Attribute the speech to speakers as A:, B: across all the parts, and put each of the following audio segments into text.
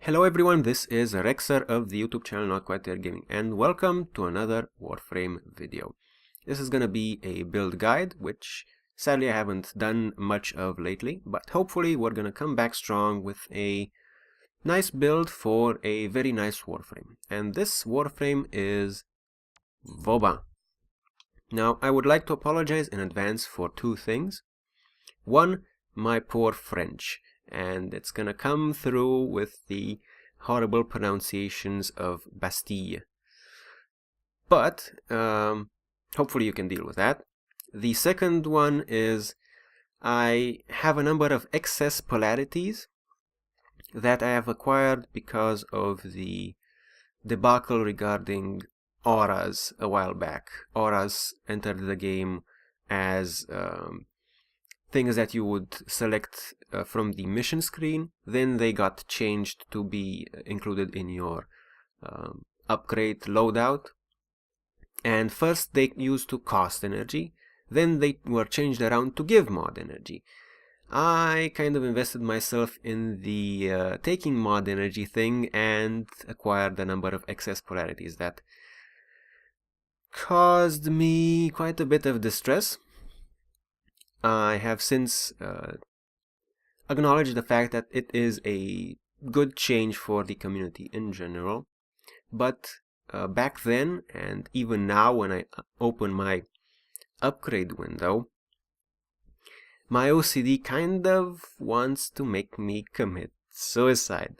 A: Hello everyone, this is Rexer of the YouTube channel NotQuiteThereGaming, and welcome to another Warframe video. This is gonna be a build guide, which sadly I haven't done much of lately, but hopefully we're gonna come back strong with a nice build for a very nice Warframe. And this Warframe is Vauban. Now, I would like to apologize in advance for two things. One, my poor French, and it's gonna come through with the horrible pronunciations of Bastille. But hopefully you can deal with that. The second one is I have a number of excess polarities that I have acquired because of the debacle regarding auras a while back. Auras entered the game as things that you would select from the mission screen, then they got changed to be included in your upgrade loadout. And first they used to cost energy, then they were changed around to give mod energy. I kind of invested myself in the taking mod energy thing and acquired a number of excess polarities that caused me quite a bit of distress. I have since acknowledged the fact that it is a good change for the community in general, but back then and even now when I open my upgrade window, my OCD kind of wants to make me commit suicide.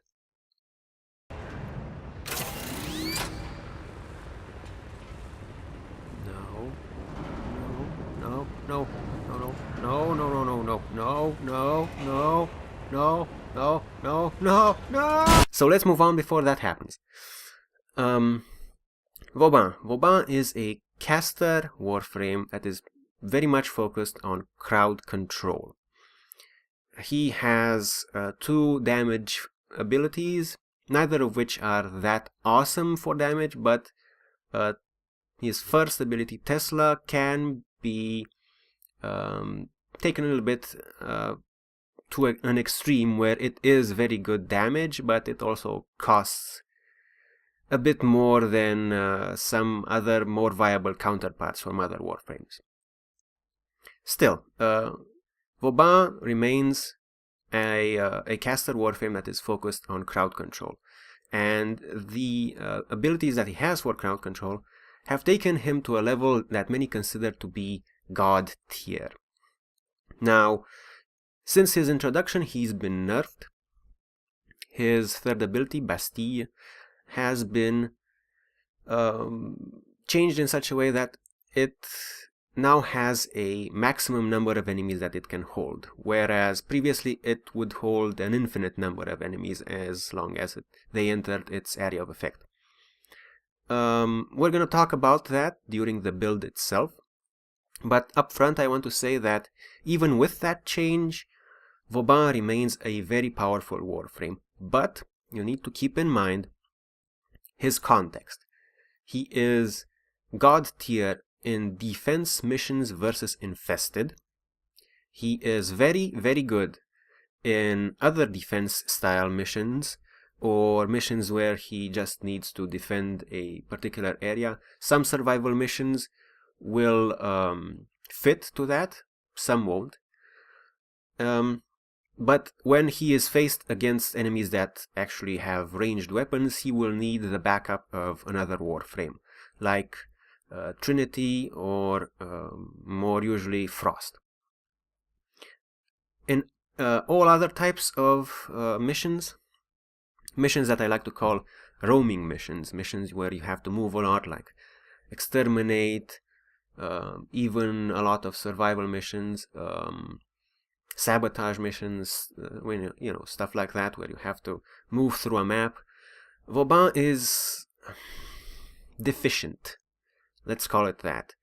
A: No. So let's move on before that happens. Vauban. Vauban is a caster Warframe that is very much focused on crowd control. He has two damage abilities, neither of which are that awesome for damage, but his first ability, Tesla, can be taken a little bit to an extreme where it is very good damage, but it also costs a bit more than some other more viable counterparts from other Warframes. Still, Vauban remains a caster Warframe that is focused on crowd control, and the abilities that he has for crowd control have taken him to a level that many consider to be God tier. Now, since his introduction, he's been nerfed. His third ability, Bastille, has been changed in such a way that it now has a maximum number of enemies that it can hold, whereas previously it would hold an infinite number of enemies as long as they entered its area of effect. We're going to talk about that during the build itself, but up front I want to say that even with that change, Vauban remains a very powerful Warframe, but you need to keep in mind his context. He is God tier in defense missions versus infested. He is very, very good in other defense style missions or missions where he just needs to defend a particular area. Some survival missions will fit to that, some won't. But when he is faced against enemies that actually have ranged weapons, he will need the backup of another Warframe, like Trinity or more usually Frost. In all other types of missions that I like to call roaming missions where you have to move a lot, like exterminate, even a lot of survival missions, sabotage missions, stuff like that where you have to move through a map. Vauban is deficient, let's call it that.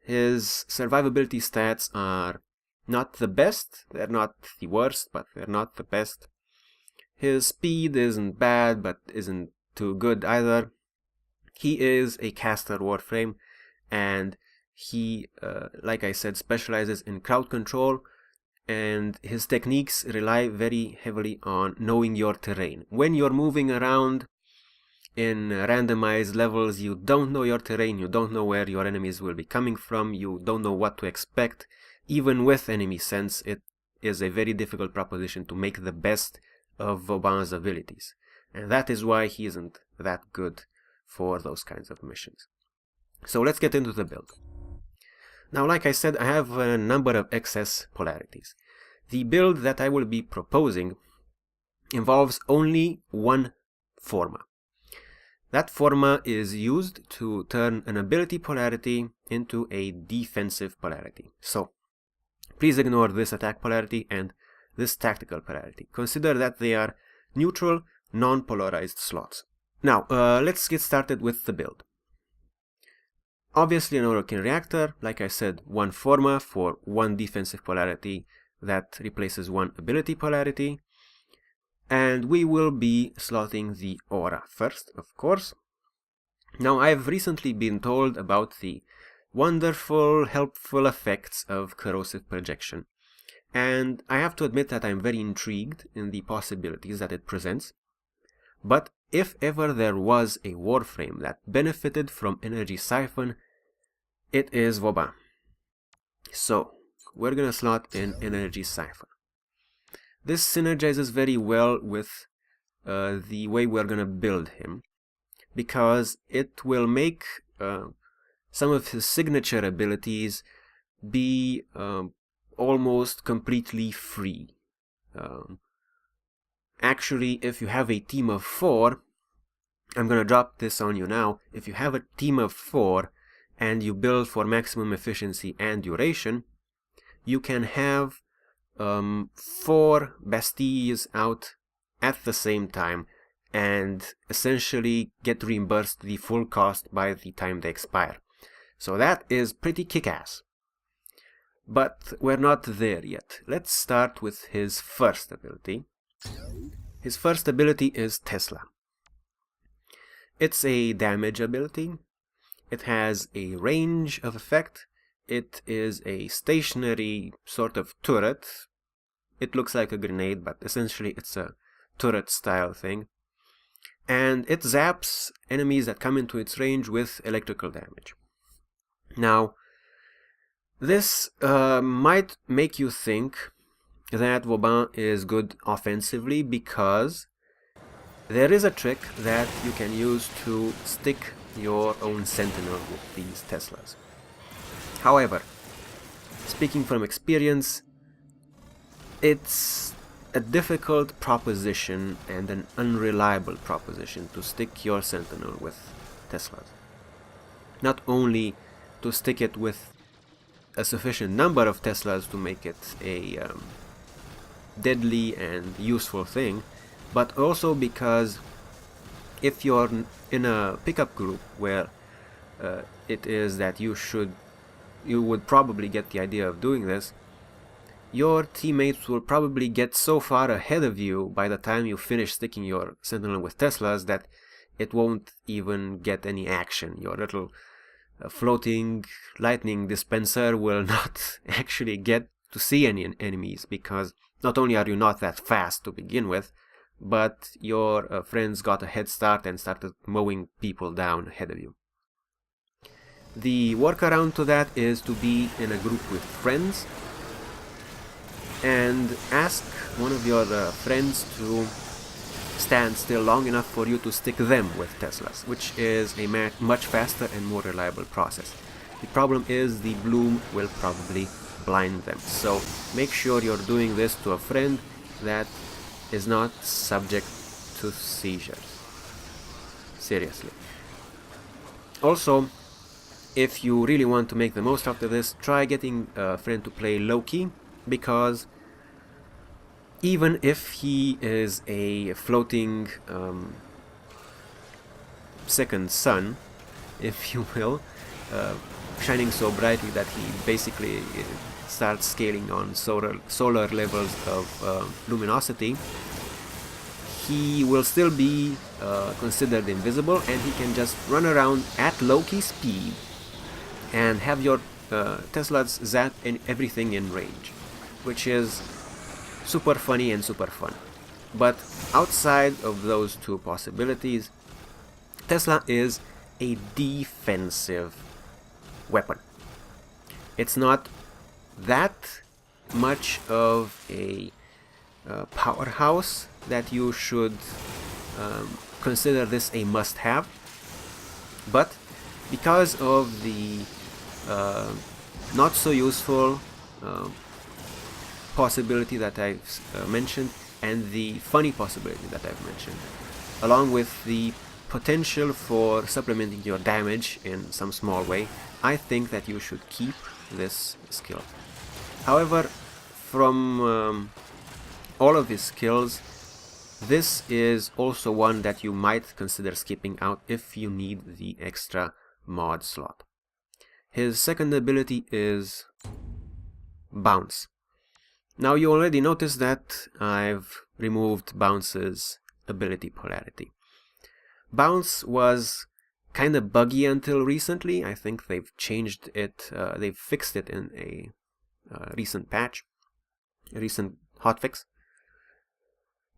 A: His survivability stats are not the best, they're not the worst, but they're not the best. His speed isn't bad, but isn't too good either. He is a caster Warframe, and he, like I said, specializes in crowd control, and his techniques rely very heavily on knowing your terrain. When you're moving around in randomized levels, you don't know your terrain, you don't know where your enemies will be coming from, you don't know what to expect. Even with enemy sense, it is a very difficult proposition to make the best of Vauban's abilities. And that is why he isn't that good for those kinds of missions. So let's get into the build. Now, like I said, I have a number of excess polarities. The build that I will be proposing involves only one forma. That forma is used to turn an ability polarity into a defensive polarity. So, please ignore this attack polarity and this tactical polarity. Consider that they are neutral, non-polarized slots. Now, let's get started with the build. Obviously, an autokin reactor, like I said, one forma for one defensive polarity that replaces one ability polarity. And we will be slotting the aura first, of course. Now, I've recently been told about the wonderful, helpful effects of corrosive projection. And I have to admit that I'm very intrigued in the possibilities that it presents. But if ever there was a Warframe that benefited from energy siphon, it is Vauban. So, we're gonna slot in energy siphon. This synergizes very well with the way we're gonna build him, because it will make some of his signature abilities be almost completely free. Actually, if you have a team of 4, I'm gonna drop this on you now. If you have a team of 4 and you build for maximum efficiency and duration, you can have 4 Bastilles out at the same time and essentially get reimbursed the full cost by the time they expire. So that is pretty kick-ass. But we're not there yet. Let's start with his first ability. His first ability is Tesla. It's a damage ability. It has a range of effect. It is a stationary sort of turret. It looks like a grenade, but essentially it's a turret style thing. And it zaps enemies that come into its range with electrical damage. Now, this might make you think that Vauban is good offensively, because there is a trick that you can use to stick your own sentinel with these Teslas. However, speaking from experience, it's a difficult proposition and an unreliable proposition to stick your sentinel with Teslas. Not only to stick it with a sufficient number of Teslas to make it a deadly and useful thing, but also because if you're in a pickup group where it is that you would probably get the idea of doing this, your teammates will probably get so far ahead of you by the time you finish sticking your sentinel with Teslas that it won't even get any action. Your little floating lightning dispenser will not actually get to see any enemies, because not only are you not that fast to begin with, but your friends got a head start and started mowing people down ahead of you. The workaround to that is to be in a group with friends and ask one of your friends to stand still long enough for you to stick them with Teslas, which is a much faster and more reliable process. The problem is the bloom will probably blind them, so make sure you're doing this to a friend that is not subject to seizures. Seriously. Also, if you really want to make the most out of this, try getting a friend to play low-key, because even if he is a floating second sun, if you will, shining so brightly that he basically starts scaling on solar levels of luminosity, he will still be considered invisible, and he can just run around at low-key speed and have your Teslas zap everything in range. which is super funny and super fun. But outside of those two possibilities, Tesla is a defensive weapon. It's not that much of a powerhouse that you should consider this a must-have, but because of the not so useful possibility that I've mentioned and the funny possibility that I've mentioned, along with the potential for supplementing your damage in some small way, I think that you should keep this skill. However, from all of his skills, this is also one that you might consider skipping out if you need the extra mod slot. His second ability is Bounce. Now you already noticed that I've removed Bounce's ability polarity. Bounce was kind of buggy until recently. I think they've changed it, they've fixed it in a recent patch, a recent hotfix.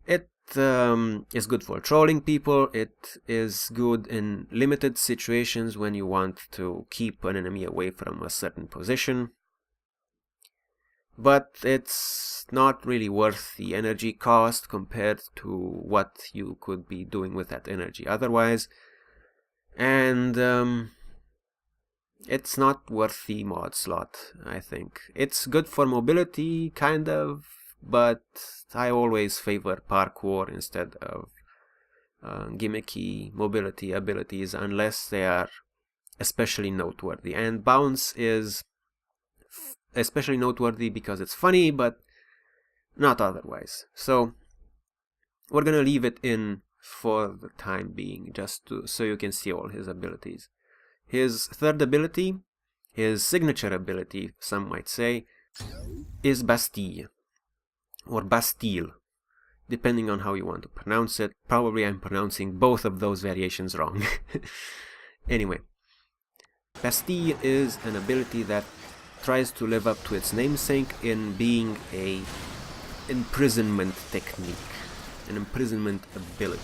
A: It is good for trolling people. It is good in limited situations when you want to keep an enemy away from a certain position. But it's not really worth the energy cost compared to what you could be doing with that energy otherwise. And it's not worth the mod slot, I think. It's good for mobility, kind of, but I always favor parkour instead of gimmicky mobility abilities unless they are especially noteworthy. And Bounce is especially noteworthy because it's funny, but not otherwise. So we're gonna leave it in for the time being, just so you can see all his abilities. His third ability, his signature ability, some might say, is Bastille, or Bastille, depending on how you want to pronounce it. Probably I'm pronouncing both of those variations wrong. Anyway, Bastille is an ability that tries to live up to its namesake in being a imprisonment technique, an imprisonment ability.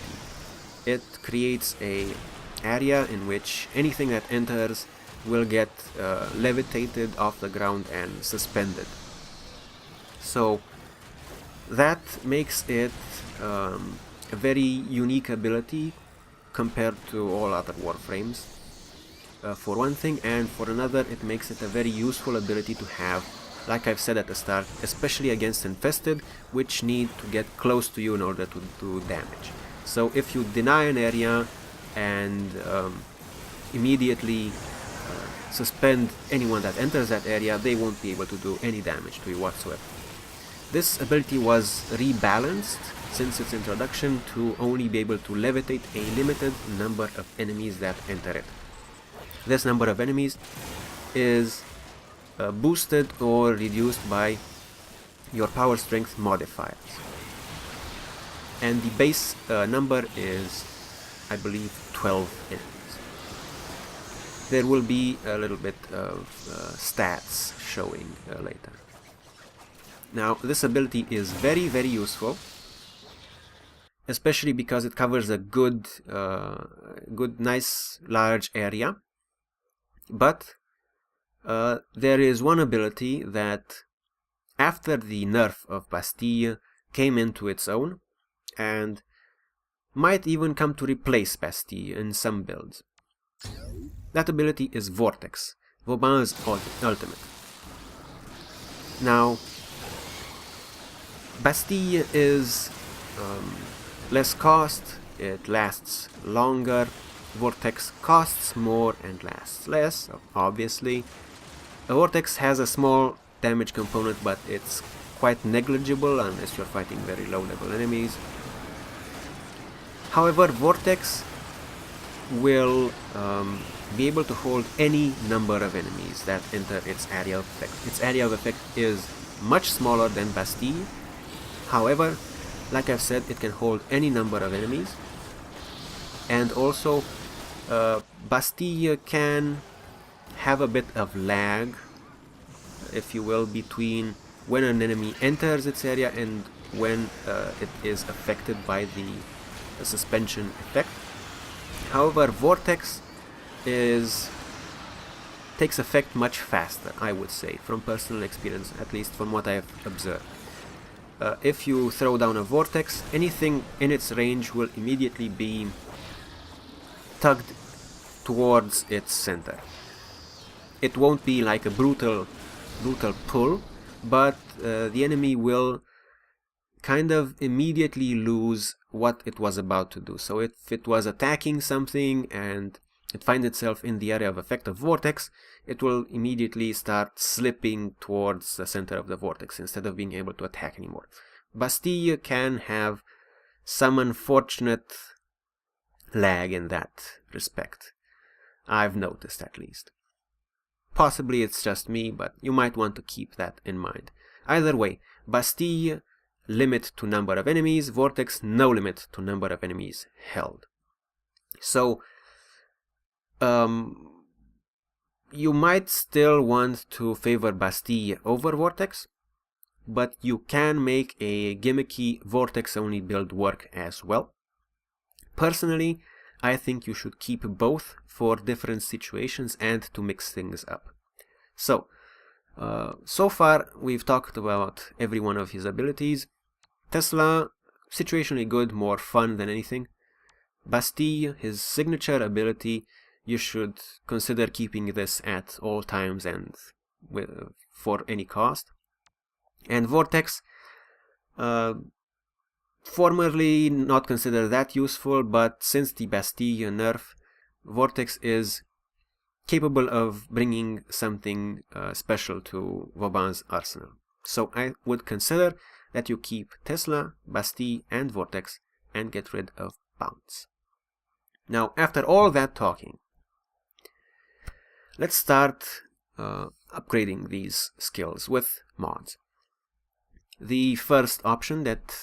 A: It creates a area in which anything that enters will get levitated off the ground and suspended. So that makes it a very unique ability compared to all other Warframes, for one thing, and for another it makes it a very useful ability to have, like I've said at the start, especially against infested, which need to get close to you in order to do damage. So if you deny an area and immediately suspend anyone that enters that area, they won't be able to do any damage to you whatsoever. This ability was rebalanced since its introduction to only be able to levitate a limited number of enemies that enter it. This number of enemies is boosted or reduced by your power strength modifiers. And the base number is, I believe, 12 enemies. There will be a little bit of stats showing later. Now, this ability is very, very useful, especially because it covers a good, nice, large area. But there is one ability that, after the nerf of Bastille, came into its own, and might even come to replace Bastille in some builds. That ability is Vortex, Vauban's ultimate. Now, Bastille is less cost, it lasts longer. Vortex costs more and lasts less, obviously. A Vortex has a small damage component, but it's quite negligible unless you're fighting very low level enemies. However, Vortex will be able to hold any number of enemies that enter its area of effect. Its area of effect is much smaller than Bastille. However, like I've said, it can hold any number of enemies. And also, Bastille can have a bit of lag, if you will, between when an enemy enters its area and when it is affected by the suspension effect. However, Vortex takes effect much faster, I would say, from personal experience, at least from what I have observed. If you throw down a Vortex, anything in its range will immediately be tugged towards its center. It won't be like a brutal pull, but the enemy will kind of immediately lose what it was about to do. So if it was attacking something and it finds itself in the area of effect of Vortex, it will immediately start slipping towards the center of the Vortex instead of being able to attack anymore. Bastille can have some unfortunate lag in that respect. I've noticed, at least. Possibly it's just me, but you might want to keep that in mind. Either way, Bastille, limit to number of enemies, Vortex, no limit to number of enemies held. So, you might still want to favor Bastille over Vortex, but you can make a gimmicky Vortex-only build work as well. Personally, I think you should keep both for different situations and to mix things up. So, so far we've talked about every one of his abilities. Tesla, situationally good, more fun than anything. Bastille, his signature ability, you should consider keeping this at all times and for any cost. And Vortex, formerly not considered that useful, but since the Bastille nerf, Vortex is capable of bringing something special to Vauban's arsenal. So I would consider that you keep Tesla, Bastille and Vortex and get rid of Bounce. Now, after all that talking, let's start upgrading these skills with mods. The first option that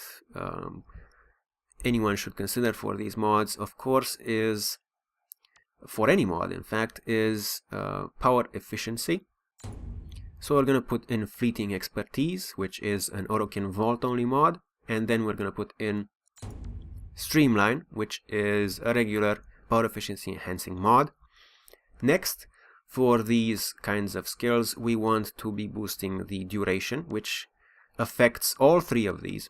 A: anyone should consider for these mods, of course, is, for any mod in fact, is power efficiency. So we're going to put in Fleeting Expertise, which is an Orokin Vault only mod, and then we're going to put in Streamline, which is a regular power efficiency enhancing mod. Next, for these kinds of skills, we want to be boosting the duration, which affects all three of these.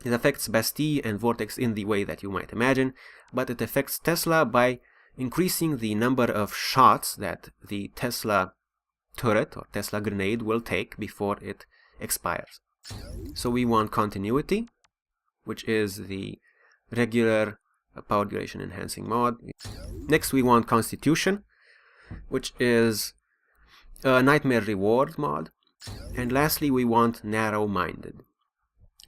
A: It affects Bastille and Vortex in the way that you might imagine, but it affects Tesla by increasing the number of shots that the Tesla turret or Tesla grenade will take before it expires. So we want continuity, which is the regular power duration enhancing mod. Next we want Constitution, which is a Nightmare Reward mod. And lastly we want Narrow-Minded,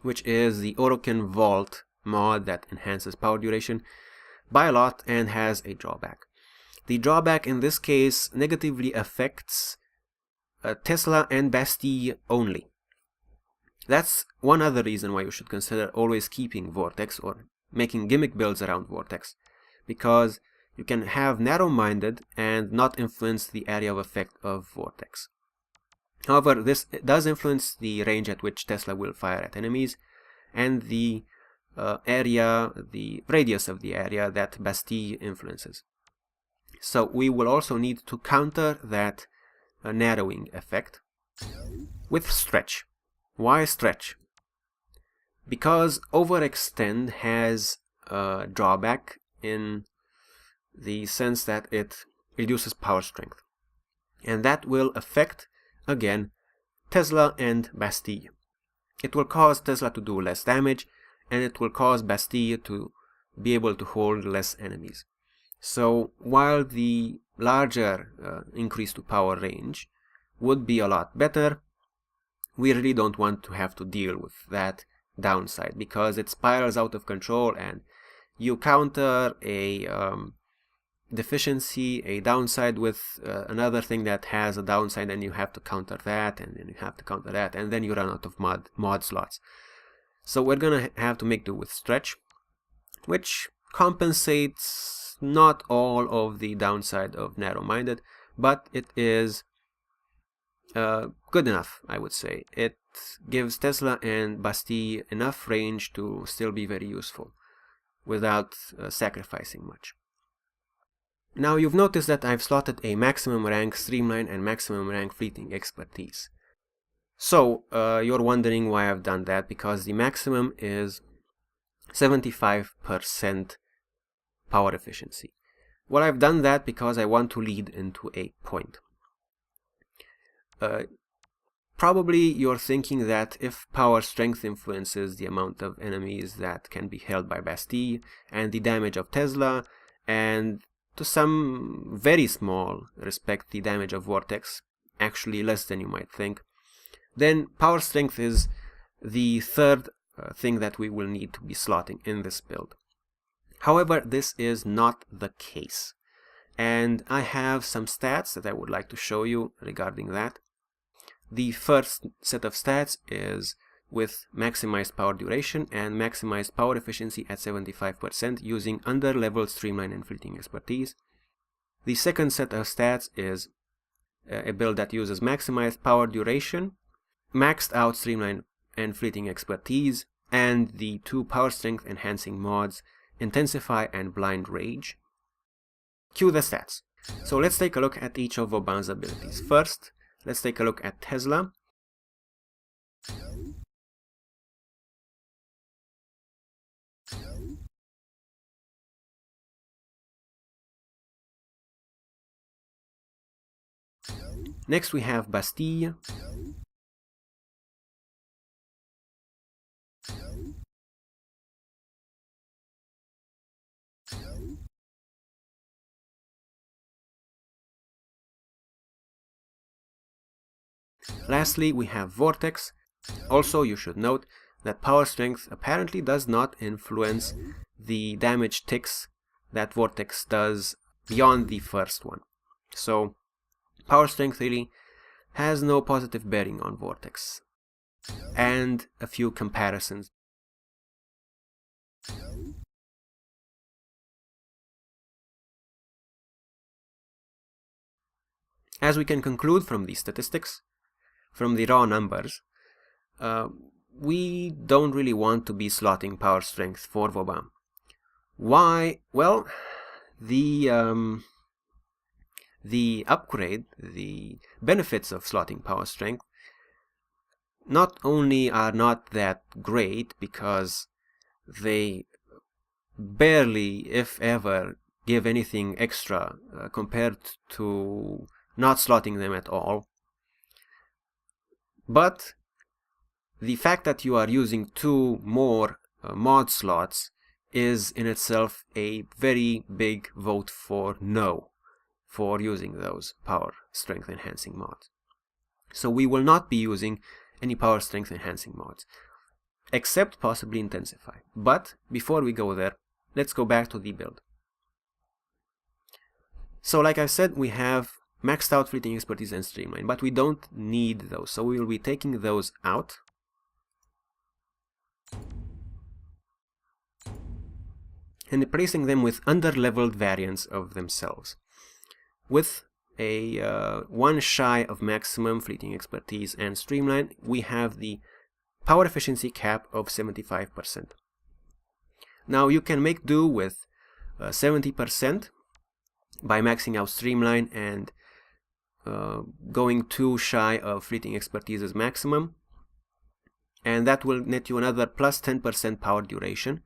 A: which is the Orokin Vault mod that enhances power duration by a lot and has a drawback. The drawback in this case negatively affects Tesla and Bastille only. That's one other reason why you should consider always keeping Vortex or making gimmick builds around Vortex, because you can have Narrow-Minded and not influence the area of effect of Vortex. However, this does influence the range at which Tesla will fire at enemies and the the radius of the area that Bastille influences. So we will also need to counter that narrowing effect with Stretch. Why Stretch? Because Overextend has a drawback in the sense that it reduces power strength, and that will affect again Tesla and Bastille. It will cause Tesla to do less damage, and it will cause Bastille to be able to hold less enemies. So while the larger increase to power range would be a lot better, we really don't want to have to deal with that downside, because it spirals out of control and you counter a deficiency, a downside with another thing that has a downside, and you have to counter that, and then you have to counter that, and then you run out of mod slots. So we're gonna have to make do with Stretch, which compensates not all of the downside of Narrow-Minded, but it is good enough, I would say. It gives Tesla and Bastille enough range to still be very useful without sacrificing much. Now you've noticed that I've slotted a maximum rank Streamline and maximum rank Fleeting Expertise. So you're wondering why I've done that, because the maximum is 75% power efficiency. Well, I've done that because I want to lead into a point. Probably you're thinking that if power strength influences the amount of enemies that can be held by Bastille and the damage of Tesla, and to some very small respect the damage of Vortex, actually less than you might think, then power strength is the third thing that we will need to be slotting in this build. However, this is not the case, and I have some stats that I would like to show you regarding that. The first set of stats is with maximized power duration and maximized power efficiency at 75% using under-leveled Streamline and Fleeting Expertise. The second set of stats is a build that uses maximized power duration, maxed out Streamline and Fleeting Expertise, and the two power strength enhancing mods, Intensify and Blind Rage. Cue the stats. So let's take a look at each of Vauban's abilities. First, let's take a look at Tesla. Next we have Bastille. Lastly, we have Vortex. Also, you should note that power strength apparently does not influence the damage ticks that Vortex does beyond the first one. So, power strength really has no positive bearing on Vortex. And a few comparisons. As we can conclude from these statistics, from the raw numbers, we don't really want to be slotting power strength for Vauban. Why? Well, the upgrade, the benefits of slotting power strength not only are not that great because they barely, if ever, give anything extra compared to not slotting them at all, but the fact that you are using two more mod slots is in itself a very big vote for no for using those power strength enhancing mods. So we will not be using any power strength enhancing mods, except possibly Intensify. But before we go there, let's go back to the build. So like I said, we have maxed out Fleeting Expertise and Streamline, but we don't need those, so we will be taking those out. And replacing them with under-leveled variants of themselves, with a one shy of maximum Fleeting Expertise and Streamline. We have the power efficiency cap of 75%. Now you can make do with 70% by maxing out Streamline and going too shy of Fleeting Expertise's maximum, and that will net you another plus 10% power duration.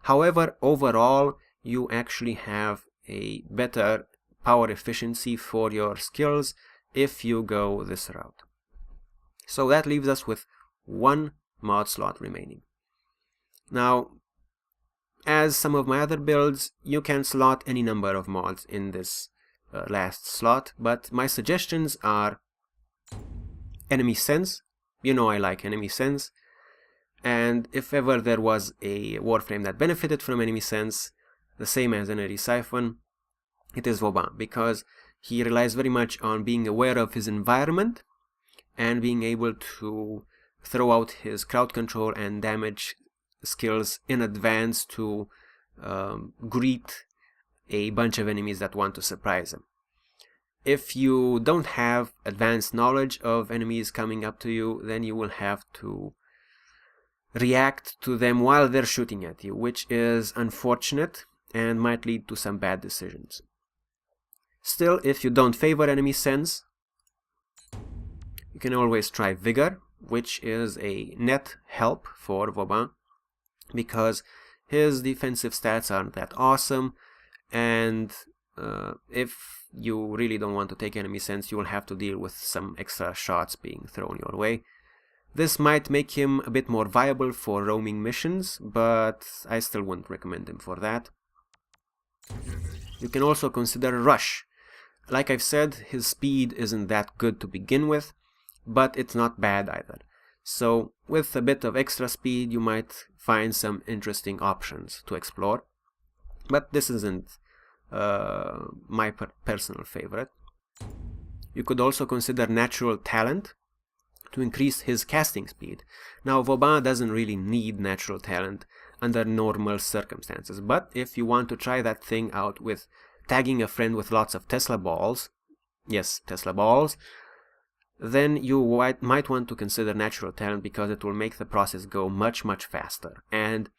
A: However, overall you actually have a better power efficiency for your skills if you go this route. So that leaves us with one mod slot remaining. Now, as some of my other builds, you can slot any number of mods in this last slot, but my suggestions are Enemy Sense. You know I like Enemy Sense, and if ever there was a Warframe that benefited from Enemy Sense, the same as Energy Siphon, it is Vauban, because he relies very much on being aware of his environment and being able to throw out his crowd control and damage skills in advance to greet a bunch of enemies that want to surprise him. If you don't have advanced knowledge of enemies coming up to you, then you will have to react to them while they're shooting at you, which is unfortunate and might lead to some bad decisions. Still, if you don't favor enemy sense, you can always try Vigor, which is a net help for Vauban, because his defensive stats aren't that awesome, and if you really don't want to take enemy sense, you will have to deal with some extra shots being thrown your way. This might make him a bit more viable for roaming missions, but I still wouldn't recommend him for that. You can also consider Rush. Like I've said, his speed isn't that good to begin with, but it's not bad either. So with a bit of extra speed, you might find some interesting options to explore. But this isn't my personal favorite. You could also consider Natural Talent to increase his casting speed. Now, Vauban doesn't really need Natural Talent under normal circumstances, but if you want to try that thing out with tagging a friend with lots of Tesla balls, yes, Tesla balls, then you might want to consider Natural Talent, because it will make the process go much faster, and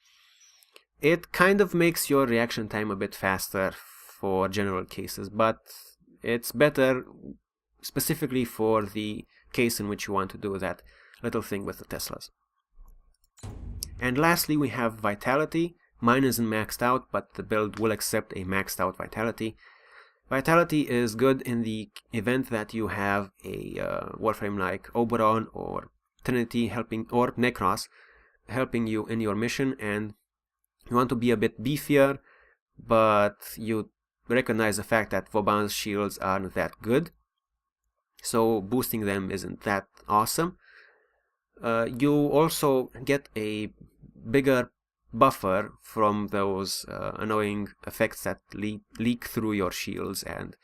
A: it kind of makes your reaction time a bit faster for general cases, but it's better specifically for the case in which you want to do that little thing with the Teslas. And lastly, we have Vitality. Mine isn't maxed out, but the build will accept a maxed out Vitality. Vitality is good in the event that you have a Warframe like Oberon or Trinity helping, or Necros helping you in your mission, and you want to be a bit beefier, but you recognize the fact that Vauban's shields aren't that good, so boosting them isn't that awesome. You also get a bigger buffer from those annoying effects that leak through your shields and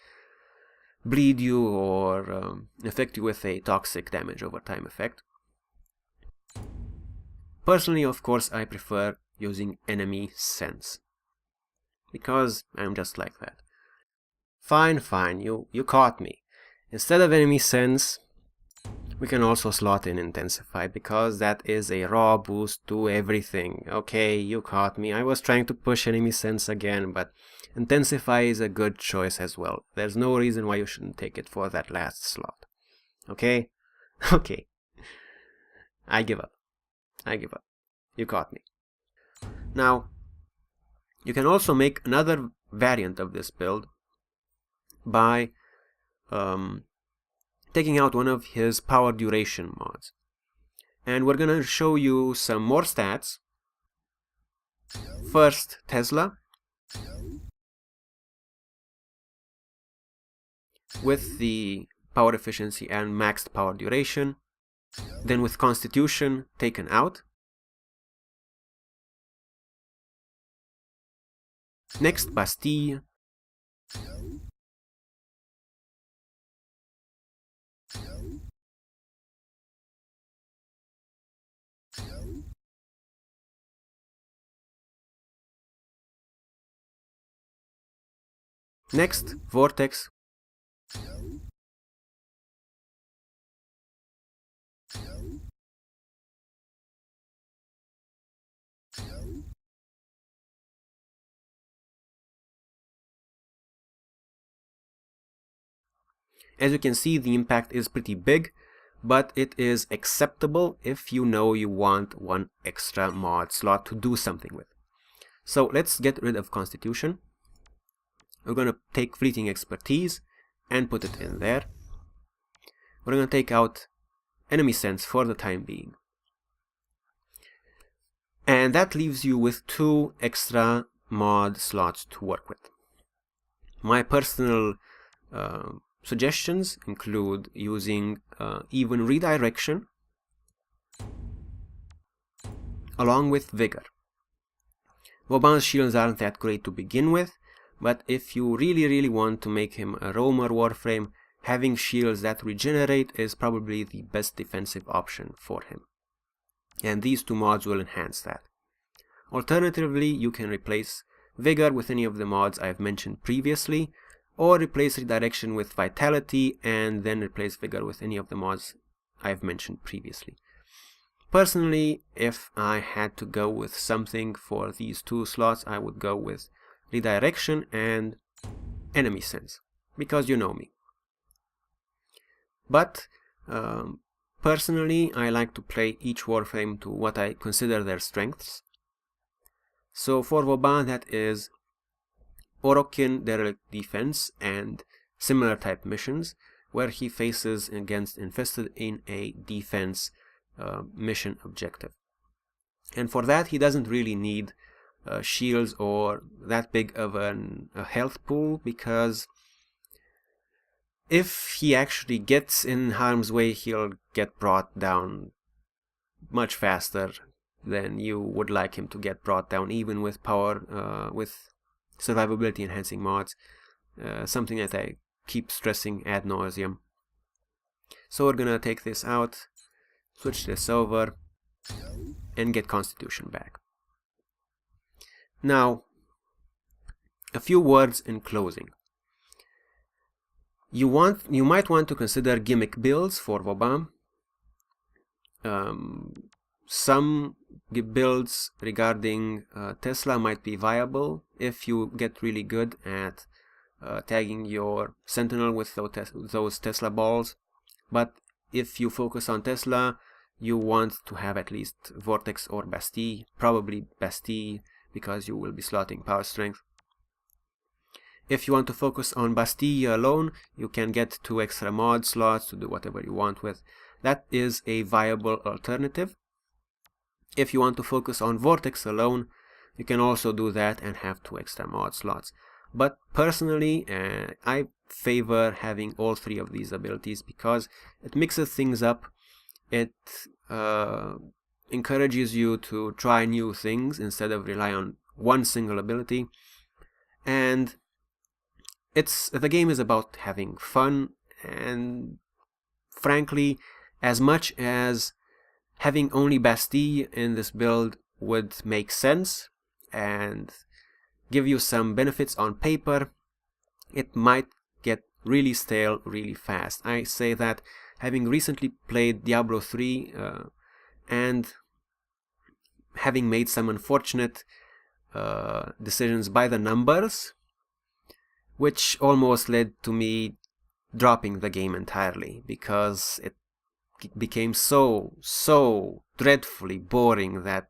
A: bleed you or affect you with a toxic damage over time effect. Personally, of course, I prefer using enemy sense, because I'm just like that. Fine, you caught me. Instead of enemy sense, we can also slot in Intensify, because that is a raw boost to everything. Okay, you caught me. I was trying to push enemy sense again, but Intensify is a good choice as well. There's no reason why you shouldn't take it for that last slot. Okay? Okay. I give up. You caught me. Now, you can also make another variant of this build by taking out one of his power duration mods. And we're gonna show you some more stats. First, Tesla, with the power efficiency and maxed power duration. Then with Constitution taken out. Next, Bastille. Next, Vortex. As you can see, the impact is pretty big, but it is acceptable if you know you want one extra mod slot to do something with. So let's get rid of Constitution. We're going to take Fleeting Expertise and put it in there. We're going to take out Enemy Sense for the time being. And that leaves you with 2 extra mod slots to work with. My personal suggestions include using even redirection along with Vigor. Vauban's shields aren't that great to begin with, but if you really want to make him a roamer Warframe, having shields that regenerate is probably the best defensive option for him. And these 2 mods will enhance that. Alternatively, you can replace Vigor with any of the mods I've mentioned previously, or replace redirection with vitality and then replace vigor with any of the mods I've mentioned previously. Personally, if I had to go with something for these two slots, I would go with redirection and enemy sense, because you know me. But personally, I like to play each Warframe to what I consider their strengths. So for Vauban, that is Orokin derelict defense and similar type missions, where he faces against infested in a defense mission objective. And for that, he doesn't really need shields or that big of a health pool, because if he actually gets in harm's way, he'll get brought down much faster than you would like him to get brought down, even with power, with survivability enhancing mods, something that I keep stressing ad nauseum. So we're gonna take this out, switch this over, and get Constitution back. Now, a few words in closing. You might want to consider gimmick builds for Vauban. Some builds regarding Tesla might be viable if you get really good at tagging your Sentinel with those Tesla balls. But if you focus on Tesla, you want to have at least Vortex or Bastille, probably Bastille, because you will be slotting Power Strength. If you want to focus on Bastille alone, you can get 2 extra mod slots to do whatever you want with. That is a viable alternative. If you want to focus on Vortex alone, you can also do that and have 2 extra mod slots. But personally, I favor having all 3 of these abilities because it mixes things up. It encourages you to try new things instead of rely on one single ability. And the game is about having fun, and frankly, as much as having only Bastille in this build would make sense and give you some benefits on paper, it might get really stale really fast. I say that having recently played Diablo 3 and having made some unfortunate decisions by the numbers, which almost led to me dropping the game entirely because it became so dreadfully boring that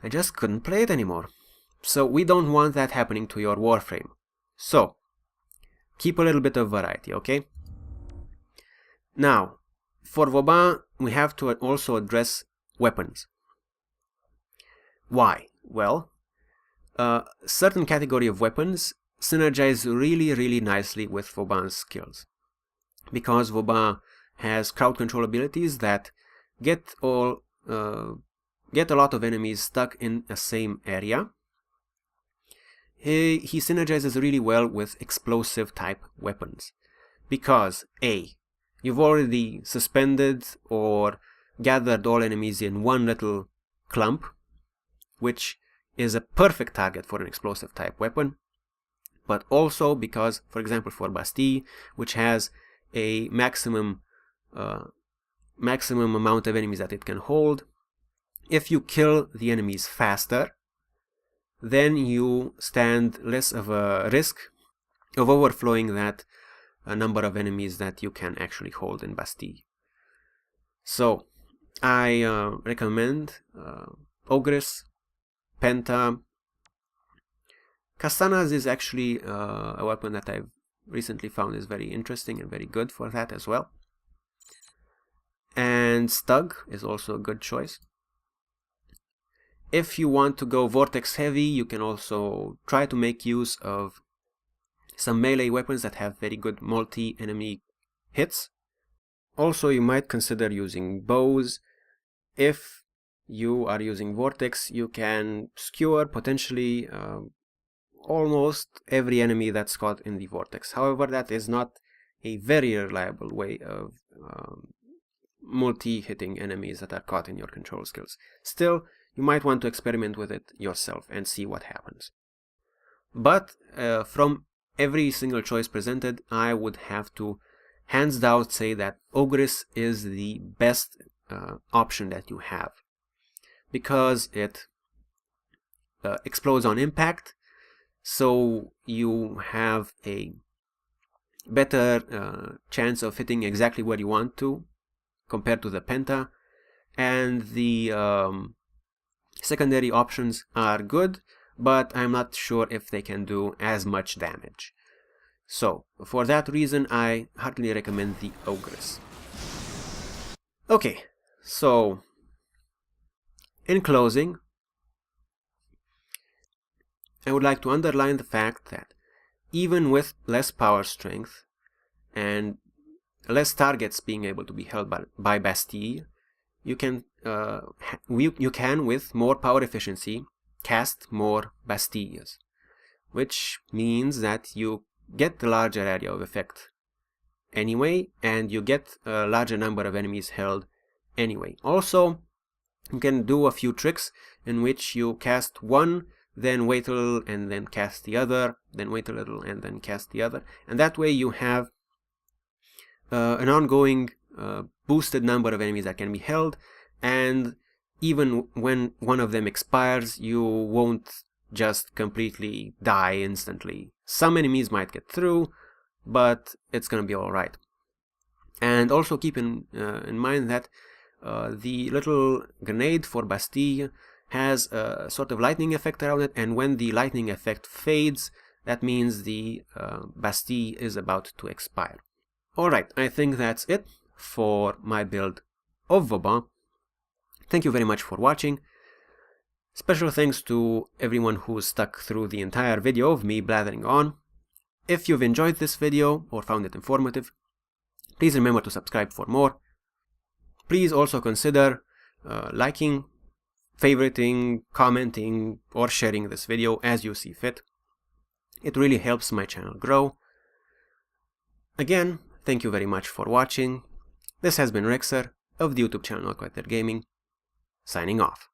A: I just couldn't play it anymore. So we don't want that happening to your Warframe. So keep a little bit of variety, okay? Now, for Vauban, we have to also address weapons. Why? Well, certain category of weapons synergize really nicely with Vauban's skills, because Vauban has crowd control abilities that get a lot of enemies stuck in a same area. He synergizes really well with explosive type weapons because A, you've already suspended or gathered all enemies in one little clump, which is a perfect target for an explosive type weapon. But also because, for example, for Bastille, which has a maximum amount of enemies that it can hold, if you kill the enemies faster, then you stand less of a risk of overflowing that number of enemies that you can actually hold in Bastille. So I recommend Ogress, Penta. Kastanas is actually a weapon that I've recently found is very interesting and very good for that as well. And Stug is also a good choice. If you want to go Vortex heavy, you can also try to make use of some melee weapons that have very good multi-enemy hits. Also, you might consider using bows. If you are using Vortex, you can skewer potentially almost every enemy that's caught in the Vortex. However, that is not a very reliable way of multi-hitting enemies that are caught in your control skills. Still, you might want to experiment with it yourself and see what happens. But from every single choice presented, I would have to hands down say that Ogress is the best option that you have, because it explodes on impact, so you have a better chance of hitting exactly where you want to compared to the Penta, and the secondary options are good, but I'm not sure if they can do as much damage. So for that reason, I heartily recommend the Ogress. Okay, so in closing, I would like to underline the fact that even with less power strength and less targets being able to be held by Bastille, you can with more power efficiency cast more Bastilles, which means that you get the larger area of effect anyway, and you get a larger number of enemies held anyway. Also, you can do a few tricks in which you cast one, then wait a little, and then cast the other, then wait a little, and then cast the other, and that way you have an ongoing boosted number of enemies that can be held, and even when one of them expires, you won't just completely die instantly. Some enemies might get through, but it's gonna be alright. And also keep in mind that the little grenade for Bastille has a sort of lightning effect around it, and when the lightning effect fades, that means the Bastille is about to expire. Alright, I think that's it for my build of Vauban. Thank you very much for watching. Special thanks to everyone who stuck through the entire video of me blathering on. If you've enjoyed this video or found it informative, please remember to subscribe for more. Please also consider liking, favoriting, commenting, or sharing this video as you see fit. It really helps my channel grow. Again, thank you very much for watching. This has been Rexer of the YouTube channel NotQuiteThereGaming, signing off.